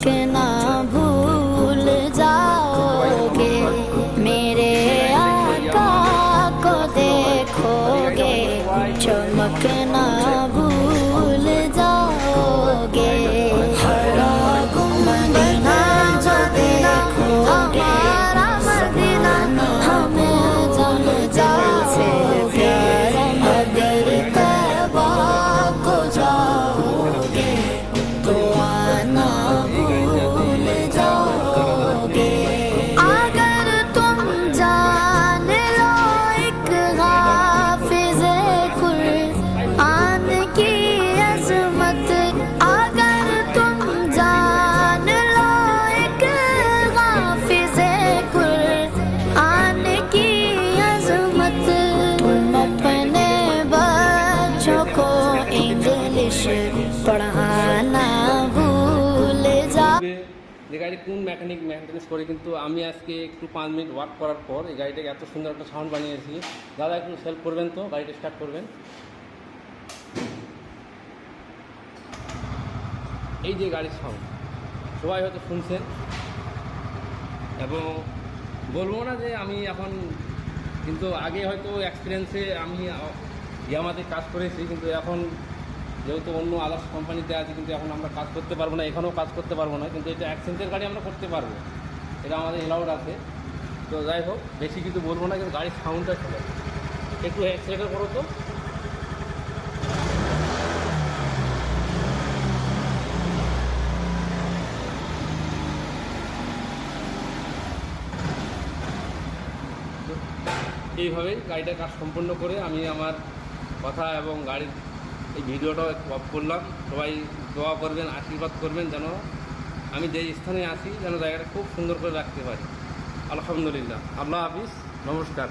के ना भूल जाओगे, मेरे आका को देखोगे, चमक ना भूल जाओगे। हरा गुंबद जो देखोगे, मदीना हमें जल जाओगे। अगर तैबा को जाओगे तो आना भूल जाओगे। अगर तुम जान लो एक हाफिज़े कुरान की अज़मत, अगर तुम जान लो एक हाफिज़े कुरान की अज़मत, तुम अपने बच्चों को इंग्लिश पढ़ाना भूल जा। যে গাড়ি কোন মেকানিক মেনটেন্স করে, কিন্তু আমি আজকে একটু 5 মিনিট ওয়াক করার পর এই গাড়িটাকে এত সুন্দর একটা সাউন্ড বানিয়েছি। দাদা একটু সেলফ করবেন, তো গাড়িটা স্টার্ট করবেন। এই যে গাড়ির সাউন্ড সবাই হয়তো শুনছেন, এবং বলবো না যে আমি এখন, কিন্তু আগে হয়তো এক্সপিরিয়েন্সে আমি ইয়ামাতে কাজ করেছি, কিন্তু এখন যেহেতু অন্য আদার্স কোম্পানিতে আছে, কিন্তু এখন আমরা কাজ করতে পারবো না, এখানেও কাজ করতে পারবো না, কিন্তু এটা অ্যাক্সেন্টের গাড়ি আমরা করতে পারবো, এটা আমাদের এলাউড আছে। তো যাই হোক, বেশি কিছু বলবো না, কিন্তু গাড়ির সাউন্ডটা ছিল একটু অ্যাক্সিলেটার করো তো। এইভাবেই গাড়িটার কাজ সম্পূর্ণ করে আমি আমার কথা এবং গাড়ির এই ভিডিওটাও অফ করলাম। সবাই দোয়া করবেন, আশীর্বাদ করবেন যেন আমি যেই স্থানে আছি যেন জায়গাটা খুব সুন্দর করে রাখতে পারি। আলহামদুলিল্লাহ। আল্লাহ হাফিজ, নমস্কার।